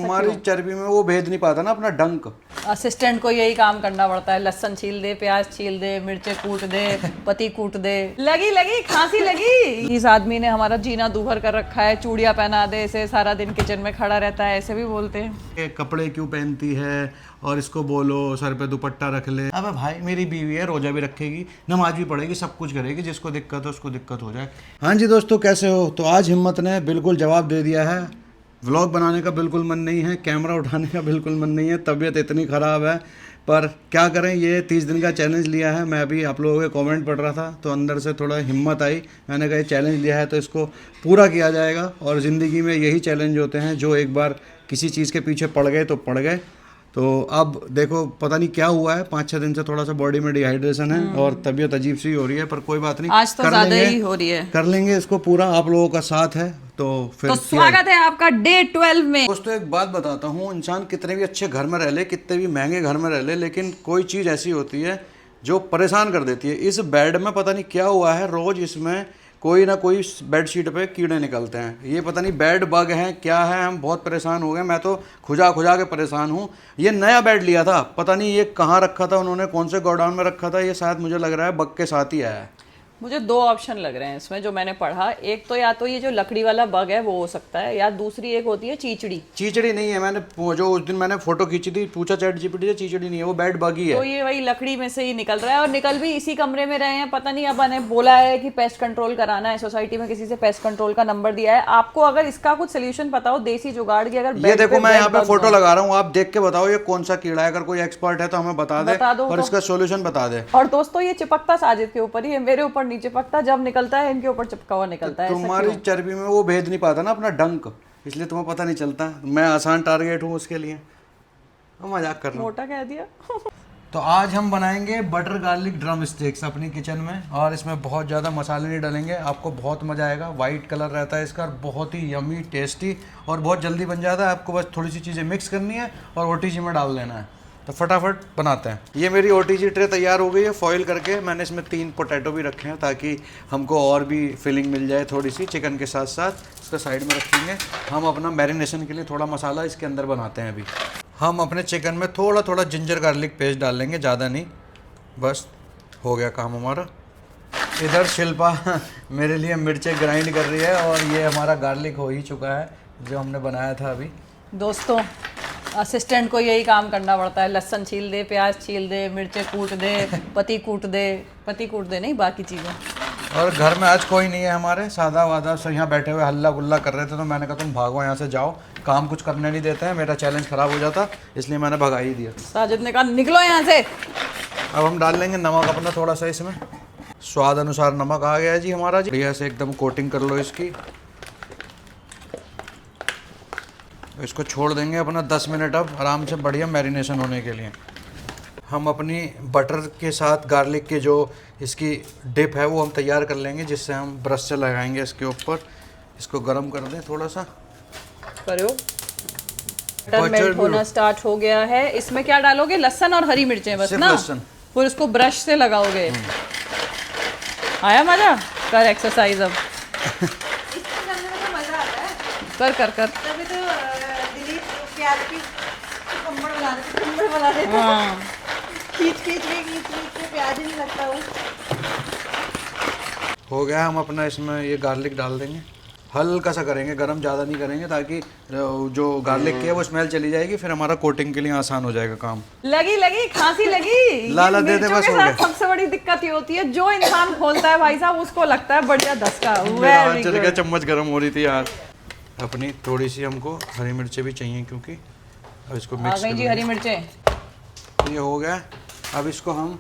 हमारी चर्बी में वो भेद नहीं पाता ना अपना डंक। असिस्टेंट को यही काम करना पड़ता है, लहसुन छील दे, प्याज छील दे, मिर्चे कूट दे, पत्ती कूट दे। लगी खांसी लगी। इस आदमी ने हमारा जीना दूभर कर रखा है, चूड़ियां पहना दे इसे, सारा दिन किचन में खड़ा रहता है, ऐसे भी बोलते हैं। कपड़े क्यों पहनती है और इसको बोलो सर पे दुपट्टा रख ले। अबे भाई मेरी बीवी है, रोजा भी रखेगी, नमाज भी पढ़ेगी, सब कुछ करेगी, जिसको दिक्कत है उसको दिक्कत हो जाए। हाँ जी दोस्तों, कैसे हो? तो आज हिम्मत ने बिल्कुल जवाब दे दिया है। व्लॉग बनाने का बिल्कुल मन नहीं है, कैमरा उठाने का बिल्कुल मन नहीं है, तबीयत इतनी ख़राब है, पर क्या करें, ये 30 दिन का चैलेंज लिया है। मैं अभी आप लोगों के कमेंट पढ़ रहा था तो अंदर से थोड़ा हिम्मत आई, मैंने कहा ये चैलेंज लिया है तो इसको पूरा किया जाएगा। और ज़िंदगी में यही चैलेंज होते हैं, जो एक बार किसी चीज़ के पीछे पड़ गए तो पड़ गए। तो अब देखो पता नहीं क्या हुआ है, 5-6 दिन से थोड़ा सा बॉडी में डिहाइड्रेशन है और तबीयत अजीब सी हो रही है, पर कोई बात नहीं, आज तो ज़्यादा ही हो रही है, कर लेंगे इसको पूरा। आप लोगों का साथ है तो फिर तो स्वागत है आपका डे 12 में। दोस्तों एक बात बताता हूँ, इंसान कितने भी अच्छे घर में रह ले, कितने भी महंगे घर में रह ले, लेकिन कोई चीज़ ऐसी होती है जो परेशान कर देती है। इस बेड में पता नहीं क्या हुआ है, रोज़ इसमें कोई ना कोई बेडशीट पे कीड़े निकलते हैं। ये पता नहीं बेड बग हैं क्या है, हम बहुत परेशान हो गए। मैं तो खुजा खुजा के परेशान हूँ। ये नया बेड लिया था, पता नहीं ये कहाँ रखा था उन्होंने, कौन से गोडाउन में रखा था। ये शायद मुझे लग रहा है बग के साथ ही आया है। मुझे 2 ऑप्शन लग रहे हैं इसमें जो मैंने पढ़ा। एक तो या तो ये जो लकड़ी वाला बग है वो हो सकता है, या दूसरी एक होती है चीचड़ी। चीचड़ी नहीं है, मैंने जो उस दिन मैंने फोटो खींची थी, पूछा चैट जीपीटी से, चीचड़ी नहीं है, वो बेड बग ही है। तो ये वही लकड़ी में से ही निकल रहा है, और निकल भी इसी कमरे में रहे हैं। पता नहीं, अब ने बोला है कि पेस्ट कंट्रोल कराना है, सोसाइटी में किसी से पेस्ट कंट्रोल का नंबर दिया है। आपको अगर इसका कुछ सोल्यूशन पता हो, देसी जुगाड़ की, अगर ये देखो मैं यहाँ पे फोटो लगा रहा हूँ, आप देख के बताओ ये कौन सा कीड़ा है। अगर कोई एक्सपर्ट है तो हमें बता दे और इसका सोल्यूशन बता दे। और दोस्तों ये चिपकता साजिद के ऊपर ही है, मेरे ऊपर नहीं चिपकता, जब निकलता है इनके ऊपर चिपका हुआ निकलता है। तुम्हारी चर्बी में वो भेद नहीं पाता ना अपना डंक, इसलिए तुम्हें पता नहीं चलता। मैं आसान टारगेट हूँ उसके लिए। मजाक कर रहा हूँ, मोटा कह दिया। तो आज हम बनाएंगे बटर गार्लिक ड्रम स्टिक्स अपनी किचन में, और इसमें बहुत ज़्यादा मसाले नहीं डालेंगे, आपको बहुत मज़ा आएगा। वाइट कलर रहता है इसका, बहुत ही यमी टेस्टी और बहुत जल्दी बन जाता है। आपको बस थोड़ी सी चीज़ें मिक्स करनी है और ओटीजी में डाल देना है, तो फटाफट बनाते हैं। ये मेरी ओटीजी ट्रे तैयार हो गई है फॉइल करके। मैंने इसमें 3 पोटैटो भी रखे हैं ताकि हमको और भी फिलिंग मिल जाए थोड़ी सी चिकन के साथ साथ। इसको साइड में रखेंगे। हम अपना मैरिनेशन के लिए थोड़ा मसाला इसके अंदर बनाते हैं। अभी हम अपने चिकन में थोड़ा थोड़ा जिंजर गार्लिक पेस्ट डाल लेंगे, ज़्यादा नहीं, बस हो गया काम हमारा। इधर शिल्पा मेरे लिए मिर्चें ग्राइंड कर रही है और ये हमारा गार्लिक हो ही चुका है जो हमने बनाया था अभी। दोस्तों असिस्टेंट को यही काम करना पड़ता है, लहसुन छील दे, प्याज छील दे, मिर्चे कूट दे, पत्ती कूट दे नहीं, बाकी चीज़ें। और घर में आज कोई नहीं है हमारे, सादा वादा सब यहाँ बैठे हुए हल्ला गुल्ला कर रहे थे, तो मैंने कहा तुम भागो यहाँ से, जाओ, काम कुछ करने नहीं देते हैं, मेरा चैलेंज खराब हो जाता, इसलिए मैंने भगा ही दिया। साजिद ने कहा निकलो यहाँ से। अब हम डाल लेंगे नमक अपना थोड़ा सा, इसमें स्वाद अनुसार नमक आ गया जी हमारा जी। बढ़िया से एकदम कोटिंग कर लो इसकी। इसको छोड़ देंगे अपना 10 मिनट अब आराम से बढ़िया मैरिनेशन होने के लिए। हम अपनी बटर के साथ गार्लिक के जो इसकी डिप है वो हम तैयार कर लेंगे, जिससे हम ब्रश से लगाएंगे इसके ऊपर। इसको गर्म कर दें थोड़ा सा। करो, बटर मेल्ट होना स्टार्ट हो गया है। इसमें क्या डालोगे? लहसुन और हरी मिर्चें बस ना, फिर उसको ब्रश से लगाओगे। आया मजा? कर एक्सरसाइज अब। कर कर कर। तभी तो दिलीप प्याज की कंबल बना देते हाँ, खींच के प्याज ही नहीं लगता वो। हो गया। हम अपना इसमें ये गार्लिक डाल देंगे, हल्का सा करेंगे, गरम ज़्यादा नहीं करेंगे, ताकि जो गार्लिक की है वो स्मेल चली जाएगी, फिर हमारा कोटिंग के लिए आसान हो जाएगा काम। लगी खांसी लगी। लाला दे दे बस, हो गया। सबसे बड़ी दिक्कत ये होती है, जो इंसान खोलता है भाई साहब उसको लगता है बढ़िया धसका। चल गया, चम्मच गर्म हो रही थी यार अपनी। थोड़ी सी हमको हरी मिर्चें भी चाहिए क्योंकि अब इसको मिक्स कर जी हरी मिर्चें। ये हो गया। अब इसको हम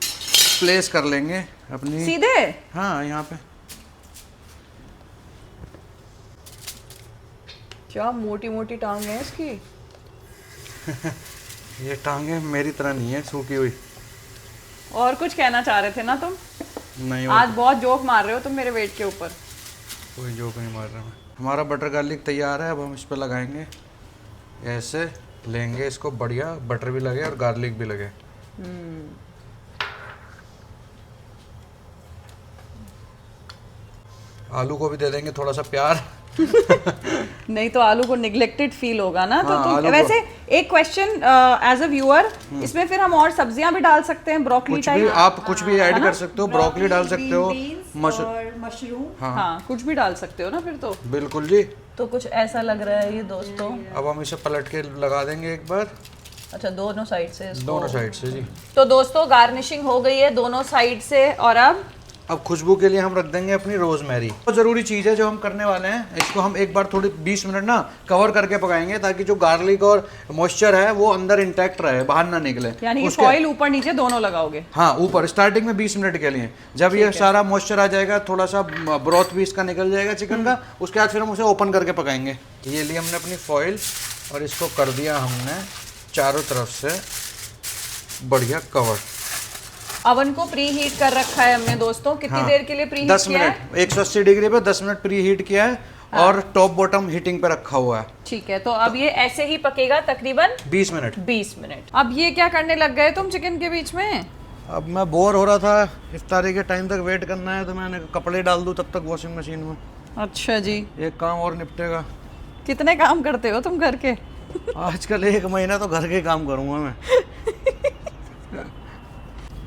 प्लेस कर लेंगे अपनी सीधे। हाँ, यहाँ पे। क्या मोटी मोटी टांग है इसकी। ये टांगे मेरी तरह नहीं है सूखी हुई। और कुछ कहना चाह रहे थे ना तुम? नहीं, आज बहुत जोक मार रहे हो तुम मेरे वेट के ऊपर। कोई जोक नहीं मार रहा मैं। हमारा बटर गार्लिक तैयार है। अब हम इस पर लगाएंगे, ऐसे लेंगे इसको, बढ़िया बटर भी लगे और गार्लिक भी लगे। आलू को भी दे देंगे थोड़ा सा प्यार। नहीं तो आलू को निग्लेक्टेड फील होगा ना। तो हाँ, तुम आलू को- वैसे एक क्वेश्चन एज अ व्यूअर, इसमें फिर हम और सब्जियां भी डाल सकते हैं, ब्रोकली कुछ भी टाइप? आप कुछ भी ऐड कर सकते हो, ब्रोकली डाल सकते हो, मशरूम। और मशरूम। हाँ कुछ भी डाल सकते हो ना फिर तो। बिल्कुल जी। तो कुछ ऐसा लग रहा है ये दोस्तों। अब हम इसे पलट के लगा देंगे एक बार, अच्छा दोनों साइड से इसको। दोनों साइड से जी। तो दोस्तों गार्निशिंग हो गई है दोनों साइड से, और अब खुशबू के लिए हम रख देंगे अपनी रोजमेरी। बहुत जरूरी चीज़ है जो हम करने वाले हैं, इसको हम एक बार थोड़ी 20 मिनट ना कवर करके पकाएंगे, ताकि जो गार्लिक और मॉइस्चर है वो अंदर इंटैक्ट रहे, बाहर ना निकले। यानी कि फॉइल ऊपर नीचे दोनों लगाओगे? हाँ ऊपर स्टार्टिंग में 20 मिनट के लिए। जब ये सारा मॉइस्चर आ जाएगा, थोड़ा सा ब्रॉथ भी इसका निकल जाएगा चिकन का, उसके बाद फिर हम उसे ओपन करके पकाएंगे। ये लिए हमने अपनी फॉइल और इसको कर दिया हमने चारों तरफ से बढ़िया कवर। अवन को प्री हीट कर रखा है हमने दोस्तों। कितनी देर के लिए प्री हीट 10 किया है? मिनट 180 डिग्री पे 10 मिनट प्री हीट किया है और टॉप बॉटम हीटिंग पे रखा हुआ है। ठीक है, तो अब ये ऐसे ही पकेगा तकरीबन 20 मिनट। 20 मिनट। अब ये क्या करने लग गए तुम चिकन के बीच में? अब मैं बोर हो रहा था, इफ्तारी के टाइम तक वेट करना है, तो मैंने कहा कपड़े डाल दूं तब तक वॉशिंग मशीन में। अच्छा जी। एक काम और निपटेगा। कितने काम करते हो तुम घर के? आजकल 1 महीना तो घर के काम करूंगा मैं।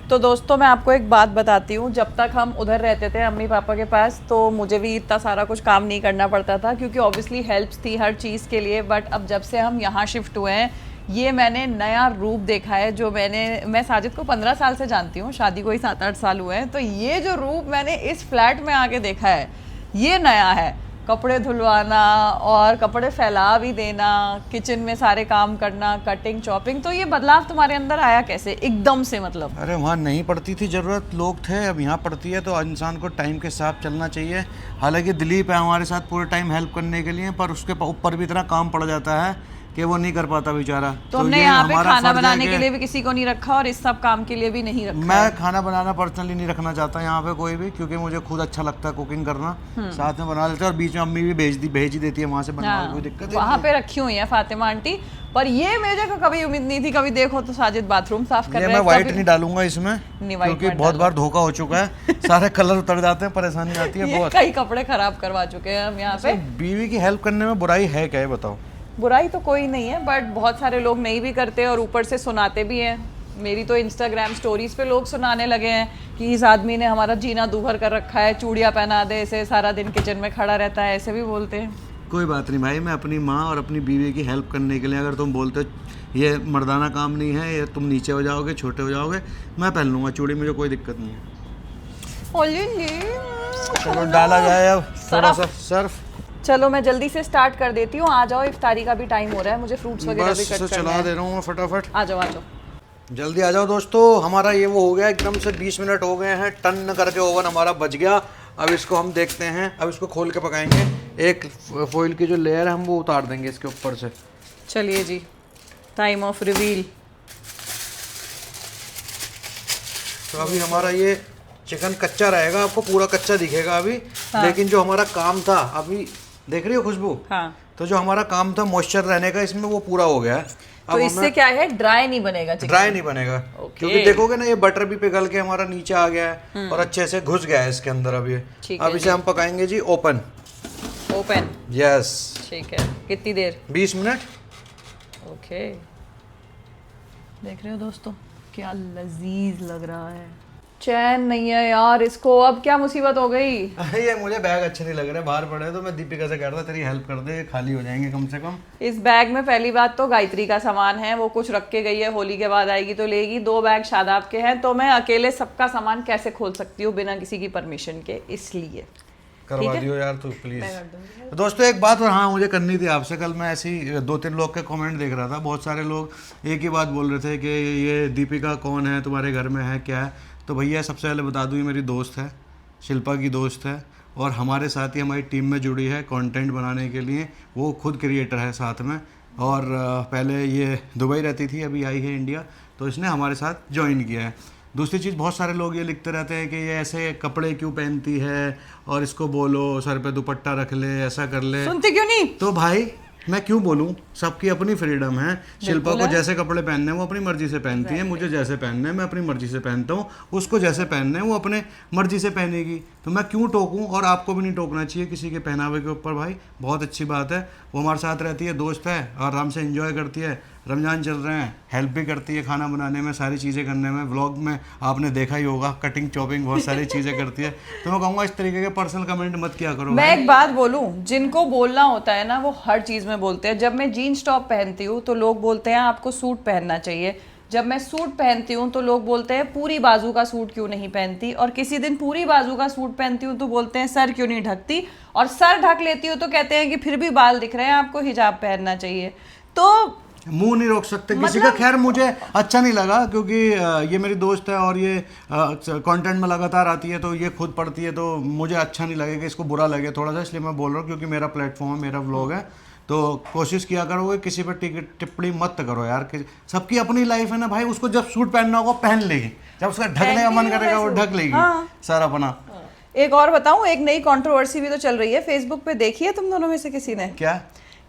तो दोस्तों मैं आपको एक बात बताती हूँ, जब तक हम उधर रहते थे अम्मी पापा के पास, तो मुझे भी इतना सारा कुछ काम नहीं करना पड़ता था, क्योंकि ऑब्वियसली हेल्प्स थी हर चीज़ के लिए। बट अब जब से हम यहाँ शिफ्ट हुए हैं, ये मैंने नया रूप देखा है। जो मैं साजिद को 15 साल से जानती हूँ, शादी को ही 7-8 साल हुए हैं, तो ये जो रूप मैंने इस फ्लैट में आके देखा है, ये नया है। कपड़े धुलवाना और कपड़े फैला भी देना, किचन में सारे काम करना, कटिंग चॉपिंग। तो ये बदलाव तुम्हारे अंदर आया कैसे एकदम से? मतलब अरे वहाँ नहीं पड़ती थी ज़रूरत, लोग थे, अब यहाँ पड़ती है, तो इंसान को टाइम के साथ चलना चाहिए। हालांकि दिलीप है हमारे साथ पूरे टाइम हेल्प करने के लिए, पर उसके ऊपर भी इतना काम पड़ जाता है कि वो नहीं कर पाता बेचारा। तो हमने ये यहाँ पे हमारा खाना फर्ज है बनाने कि के लिए भी किसी को नहीं रखा और इस सब काम के लिए भी नहीं रखा है। मैं खाना बनाना पर्सनली नहीं रखना चाहता यहाँ पे कोई भी, क्योंकि मुझे खुद अच्छा लगता है कुकिंग करना। साथ में बना लेते हैं और बीच में अम्मी भी भेज ही देती है वहाँ से बनवा, कोई दिक्कत वहाँ पे रखी हुई है फातिमा आंटी। पर ये मुझे कभी उम्मीद नहीं थी। कभी देखो तो साजिद बाथरूम साफ कर ये रहे मैं हैं, व्हाइट कभी- नहीं डालूंगा इसमें, नहीं, white क्योंकि मत बहुत डालो। बार धोखा हो चुका है। सारे कलर उतर जाते हैं, परेशानी आती है ये बहुत। कई कपड़े खराब करवा चुके हैं हम यहाँ पे। बीवी की हेल्प करने में बुराई है क्या, ये बताओ? बुराई तो कोई नहीं है, बट बहुत सारे लोग नहीं भी करते और ऊपर से सुनाते भी हैं। मेरी तो इंस्टाग्राम स्टोरीज पे लोग सुनाने लगे हैं कि इस आदमी ने हमारा जीना दूभर कर रखा है, चूड़ियाँ पहना दे इसे, सारा दिन किचन में खड़ा रहता है, ऐसे भी बोलते हैं। कोई बात नहीं भाई, मैं अपनी माँ और अपनी बीवी की हेल्प करने के लिए, अगर तुम बोलते हो ये मर्दाना काम नहीं है, ये तुम नीचे हो जाओगे, छोटे हो जाओगे, मैं पहन लूँगा चूड़ी, मुझे कोई दिक्कत नहीं है। चलो डाला जाए अब थोड़ा सा सर्फ। चलो मैं जल्दी से स्टार्ट कर देती हूँ, आ जाओ, इफ्तारी का भी टाइम हो रहा है, मुझे फ्रूट्स वगैरह भी बस कट करना चला है। दे रहा हूँ मैं फटाफट। आ जाओ आ जाओ। जल्दी आ जाओ दोस्तों, हमारा ये वो हो गया एकदम से 20 मिनट हो गए हैं, टन करके ओवन हमारा बच गया। अब इसको हम देखते हैं, अब इसको खोल के पकाएंगे। एक फॉइल की जो लेयर है हम वो उतार देंगे इसके ऊपर से। चलिए जी, टाइम ऑफ रिवील। तो अभी हमारा ये चिकन कच्चा रहेगा, आपको पूरा कच्चा दिखेगा अभी। लेकिन जो हमारा काम था, अभी देख रही हो खुशबू? हाँ, तो जो हमारा काम था मॉइस्चर रहने का, इसमें वो पूरा हो गया है। तो इससे क्या है, ड्राई नहीं बनेगा चिकन? ड्राई नहीं बनेगा, क्योंकि देखोगे ना ये बटर भी पिघल के हमारा नीचे आ गया है और अच्छे से घुस गया है इसके अंदर। अब ये अब इसे हम पकाएंगे जी ओपन। Open, yes. ठीक है। कितनी देर? 20 मिनट। ओके। देख रहे हो दोस्तों क्या लजीज लग रहा है। चैन नहीं है यार इसको, अब क्या मुसीबत हो गई। ये मुझे बैग अच्छे नहीं लग रहे, बाहर पड़े, तो मैं दीपिका से कह रहा था तेरी हेल्प कर दे, खाली हो जाएंगे कम से कम। इस बैग में पहली बात तो गायत्री का सामान है, वो कुछ रख के गई है, होली के बाद आएगी तो लेगी। 2 बैग शादाब के हैं, तो मैं अकेले सबका सामान कैसे खोल सकती हूँ बिना किसी की परमिशन के, इसलिए करवा दियो यार तू प्लीज। तो दोस्तों एक बात और हाँ मुझे करनी थी आपसे, कल मैं ऐसे ही 2-3 लोग के कमेंट देख रहा था, बहुत सारे लोग एक ही बात बोल रहे थे कि ये दीपिका कौन है, तुम्हारे घर में है क्या है। तो भैया सबसे पहले बता दूँ, ये मेरी दोस्त है, शिल्पा की दोस्त है, और हमारे साथ ही हमारी टीम में जुड़ी है कंटेंट बनाने के लिए। वो खुद क्रिएटर है साथ में, और पहले ये दुबई रहती थी, अभी आई है इंडिया, तो इसने हमारे साथ ज्वाइन किया है। दूसरी चीज़, बहुत सारे लोग ये लिखते रहते हैं कि ये ऐसे कपड़े क्यों पहनती है, और इसको बोलो सर पे दुपट्टा रख ले, ऐसा कर ले। सुनते क्यों नहीं? तो भाई मैं क्यों बोलूं, सबकी अपनी फ्रीडम है। शिल्पा को जैसे कपड़े पहनने हैं वो अपनी मर्जी से पहनती है, मुझे जैसे पहनने हैं मैं अपनी मर्जी से पहनता हूँ, उसको जैसे पहनने हैं वो अपने मर्जी से पहनेगी। तो मैं क्यों टोकूं, और आपको भी नहीं टोकना चाहिए किसी के पहनावे के ऊपर भाई। बहुत अच्छी बात है, वो हमारे साथ रहती है, दोस्त है, आराम से एंजॉय करती है। रमज़ान चल रहे हैं, हेल्प भी करती है खाना बनाने में, सारी चीज़ें करने में। व्लॉग में आपने देखा ही होगा, कटिंग चॉपिंग बहुत सारी चीज़ें करती है। तो मैं कहूँगा इस तरीके के पर्सनल कमेंट मत किया करो। मैं एक बात बोलूं, जिनको बोलना होता है ना वो हर चीज में बोलते हैं। जब मैं जीन्स टॉप पहनती हूँ तो लोग बोलते हैं आपको सूट पहनना चाहिए। जब मैं सूट पहनती हूँ तो लोग बोलते हैं पूरी बाजू का सूट क्यों नहीं पहनती, और किसी दिन पूरी बाजू का सूट पहनती हूँ तो बोलते हैं सर क्यों नहीं ढकती, और सर ढक लेती हूँ तो कहते हैं कि फिर भी बाल दिख रहे हैं, आपको हिजाब पहनना चाहिए। तो मुंह नहीं रोक सकते किसी का। खैर मुझे अच्छा नहीं लगा, क्योंकि ये मेरी दोस्त है और ये कंटेंट में लगातार आती है, तो ये खुद पढ़ती है, तो मुझे अच्छा नहीं लगेगा इसको बुरा लगे थोड़ा सा, इसलिए मैं बोल रहा हूँ क्योंकि मेरा प्लेटफॉर्म है, मेरा व्लॉग है। तो कोशिश किया करो किसी पर टिप्पणी मत करो यार, सबकी अपनी लाइफ है ना भाई। उसको जब सूट पहनना होगा पहन लेगी, जब उसका ढकने का मन करेगा वो ढक लेगी। सर अपना एक और बताऊं, एक नई कंट्रोवर्सी भी तो चल रही है फेसबुक पे, देखी है तुम दोनों में से किसी ने? क्या?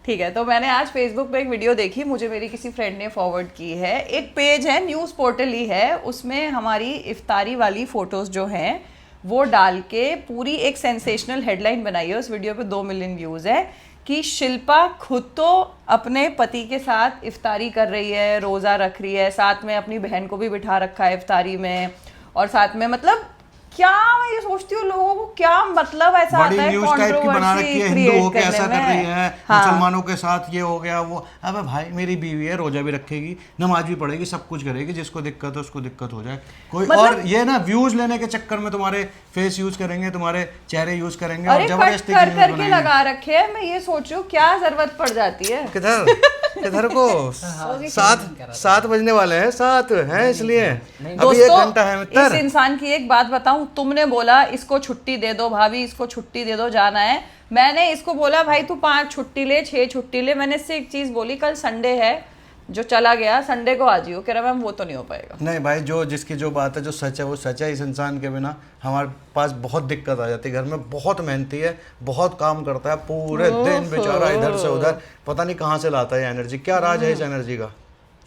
ठीक है, तो मैंने आज फेसबुक पे एक वीडियो देखी, मुझे मेरी किसी फ्रेंड ने फॉरवर्ड की है। एक पेज है, न्यूज़ पोर्टल ही है, उसमें हमारी इफ्तारी वाली फोटोज जो हैं वो डाल के पूरी एक सेंसेशनल हेडलाइन बनाई है। उस वीडियो पे 2 मिलियन व्यूज़ है कि शिल्पा खुद तो अपने पति के साथ इफ्तारी कर रही है, रोज़ा रख रही है, साथ में अपनी बहन को भी बिठा रखा है इफ्तारी में, और साथ में मतलब क्या, मैं ये सोचती हूँ लोगों को क्या मतलब ऐसा आता है न्यूज़ टाइप की बना रखी है, हिंदू होके ऐसा कर रही है, मुसलमानों के साथ ये हो गया वो। अबे भाई मेरी बीवी है, रोजा भी रखेगी, नमाज भी पढ़ेगी, सब कुछ करेगी, जिसको दिक्कत है उसको दिक्कत हो जाए कोई। और ये ना व्यूज लेने के चक्कर में तुम्हारे फेस यूज करेंगे, तुम्हारे चेहरे यूज करेंगे और जबरदस्ती करके लगा रखे है। मैं ये सोच रही हूँ क्या जरूरत पड़ जाती है। किधर को 7 बजने वाले हैं, 7 है इसलिए अभी 1 घंटा है। इस इंसान की एक बात बताऊं, तुमने बोला इसको छुट्टी दे दो भाभी, इसको छुट्टी दे दो, जाना है। मैंने इसको बोला भाई तू 5 छुट्टी ले, 6 छुट्टी ले। मैंने इससे एक चीज बोली, कल संडे है, जो चला गया संडे को आ जियो। कह रहा मैम वो तो नहीं हो पाएगा। नहीं भाई, जो जिसकी जो बात है, जो सच है वो सच है। इस इंसान के बिना हमारे पास बहुत दिक्कत आ जाती है। घर में बहुत मेहनती है, बहुत काम करता है, पूरे दिन बेचारा इधर से उधर, पता नहीं कहाँ से लाता है एनर्जी। क्या राज है इस एनर्जी का?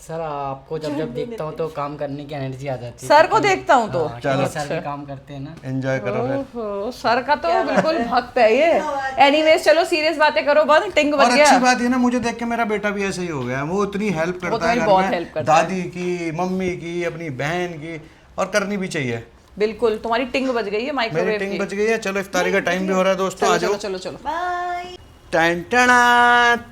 सर आपको जब देखता हूँ तो काम करने की एनर्जी आ जाती है। सर को देखता हूँ तो चलो सर भी काम करते हैं ना, एंजॉय करो फिर। सर का तो बिल्कुल भक्त है ये। एनीवेज चलो सीरियस बातें करो, बंद टिंग बन गया। अच्छी बात है ना, मुझे देख के मेरा बेटा भी ऐसे ही हो गया। वो इतनी हेल्प करता है घर में, दादी की, मम्मी की, अपनी बहन की, और करनी भी चाहिए। बिल्कुल, तुम्हारी टिंग बज गई है, माइक्रोवेव मेरी टिंग बज गई है। चलो इफ्तारी का टाइम भी हो रहा है दोस्तों, आ जाओ। चलो चलो बाय। टन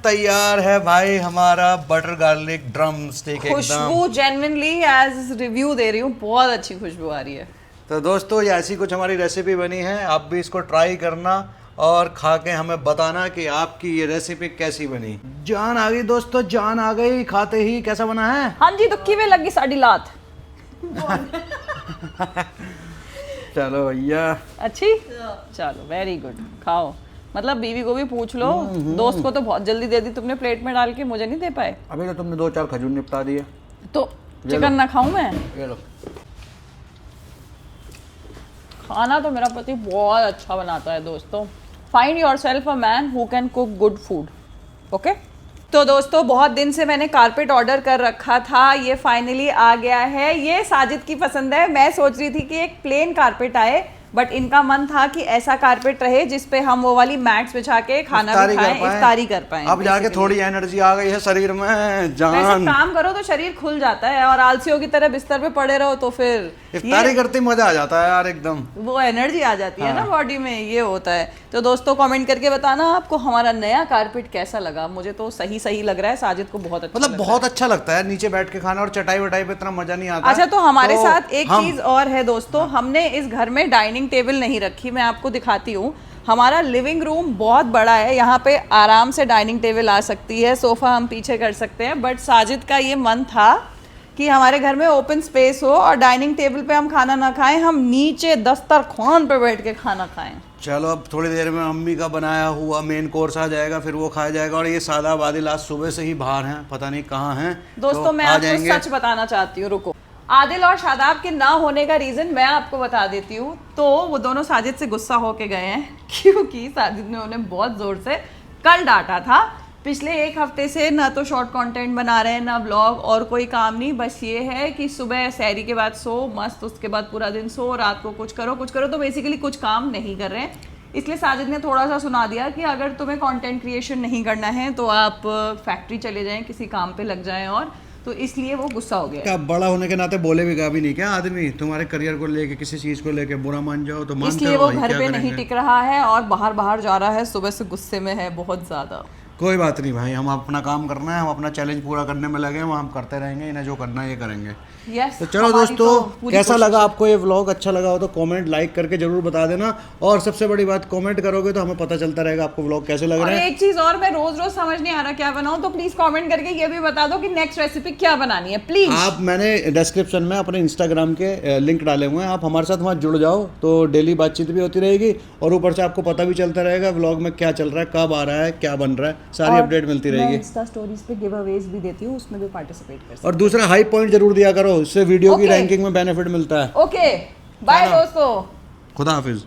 तैयार है भाई हमारा बटर गार्लिक ड्रम स्टिक। खुशबू जेन्युइनली एज रिव्यू दे रही हूँ, बहुत अच्छी खुशबू आ रही है। तो दोस्तों ये ऐसी कुछ हमारी रेसिपी बनी है, आप भी इसको ट्राई करना और खा के हमें बताना कि आपकी ये रेसिपी कैसी बनी। जान आ गई दोस्तों, जान आ गई खाते ही। कैसा बना है? हाँ जी, दुखी में लगी साड़ी लात। चलो भैया, अच्छी, चलो वेरी गुड, खाओ। मतलब बीवी को भी पूछ लो, दोस्त को तो बहुत जल्दी दे दी तुमने प्लेट में डाल के, मुझे नहीं दे पाए। अभी तो तुमने 2-4 खजूर निपटा दिए। तो चिकन ना खाऊं मैं? ये लो। खाना तो मेरा पति बहुत अच्छा बनाता है दोस्तों। Find yourself a man who can cook good food. Okay, तो दोस्तों बहुत दिन से मैंने कारपेट ऑर्डर कर रखा था, ये फाइनली आ गया है। ये साजिद की पसंद है। मैं सोच रही थी कि एक प्लेन कारपेट आए, बट इनका मन था कि ऐसा कारपेट रहे जिसपे हम वो वाली मैट्स बिछा के खाना भी खाएं, इफ्तारी कर पाएं। अब जाके थोड़ी एनर्जी आ गई है शरीर में, जान। वैसे काम करो तो शरीर खुल जाता है, और आलसियों की तरह बिस्तर पे पड़े रहो तो फिर इफ्तारी करते मजा आ जाता है यार, एकदम वो एनर्जी आ जाती है ना बॉडी में, ये होता है। तो दोस्तों कमेंट करके बताना आपको हमारा नया कारपेट कैसा लगा। मुझे तो सही लग रहा है, साजिद को बहुत अच्छा, मतलब बहुत अच्छा लगता है नीचे बैठ के खाना, और चटाई वटाई पे इतना मजा नहीं आता। अच्छा, तो हमारे साथ एक चीज और है दोस्तों, हमने इस घर में डाइनिंग टेबल नहीं रखी। मैं आपको दिखाती हूँ, हमारा लिविंग रूम बहुत बड़ा है, यहाँ पे आराम से डाइनिंग टेबल आ सकती है, सोफा हम पीछे कर सकते हैं। बट साजिद का ये मन था कि हमारे घर में ओपन स्पेस हो और डाइनिंग टेबल पे हम खाना ना खाएं, हम नीचे दस्तरखान पे बैठ के खाना खाएं। चलो अब थोड़ी देर में अम्मी का बनाया हुआ मेन कोर्स आ जाएगा, फिर वो खाया जाएगा। और ये सादा बादिल आज सुबह से ही बाहर हैं, पता नहीं कहाँ हैं। दोस्तों तो मैं आपको सच बताना चाहती हूँ, रुको। आदिल और शादाब के ना होने का रीजन मैं आपको बता देती हूँ। तो वो दोनों साजिद से गुस्सा होके गए हैं, क्योंकि साजिद ने उन्हें बहुत जोर से कल डांटा था। पिछले एक हफ्ते से ना तो शॉर्ट कंटेंट बना रहे हैं ना व्लॉग, और कोई काम नहीं, बस ये है कि सुबह सैरी के बाद सो मस्त, उसके बाद पूरा दिन सो, रात को कुछ करो, तो बेसिकली कुछ काम नहीं कर रहे हैं। इसलिए साजिद ने थोड़ा सा सुना दिया कि अगर तुम्हें कंटेंट क्रिएशन नहीं करना है तो आप फैक्ट्री चले जाएं, किसी काम पे लग जाएं, और तो इसलिए वो गुस्सा हो गया। क्या बड़ा होने के नाते बोले भी नहीं क्या आदमी, तुम्हारे करियर को लेके किसी चीज को लेके बुरा मान जाओ तो मानते इसलिए हो वो भाई, घर क्या पे करेंगे? नहीं टिक रहा है और बाहर जा रहा है, सुबह से गुस्से में है बहुत ज्यादा। कोई बात नहीं भाई, हम अपना काम करना है, हम अपना चैलेंज पूरा करने में लगे हैं, वो हम करते रहेंगे, इन्हें जो करना है ये करेंगे। यस, तो चलो दोस्तों, कैसा लगा आपको ये व्लॉग? अच्छा लगा हो तो कमेंट लाइक करके जरूर बता देना, और सबसे बड़ी बात कमेंट करोगे तो हमें पता चलता रहेगा आपको व्लॉग कैसे लग और रहे हैं। एक चीज और, मैं रोज समझ नहीं आ रहा क्या बनाऊं, तो प्लीज कमेंट करके ये भी बता दो कि नेक्स्ट रेसिपी क्या बनानी है प्लीज। आप, मैंने डिस्क्रिप्शन में अपने इंस्टाग्राम के लिंक डाले हुए हैं, आप हमारे साथ वहाँ जुड़ जाओ तो डेली बातचीत भी होती रहेगी, और ऊपर से आपको पता भी चलता रहेगा व्लॉग में क्या चल रहा है, कब आ रहा है, क्या बन रहा है, सारी अपडेट मिलती रहेगी। इंस्टा स्टोरीज पे गिव अवेज भी देती हूँ, उसमें भी पार्टिसिपेट कर सकते और दूसरा हाई पॉइंट जरूर दिया करो, इससे वीडियो की Okay. रैंकिंग में बेनिफिट मिलता है। हो। ओके, बाय दोस्तों। खुदा हाफिज।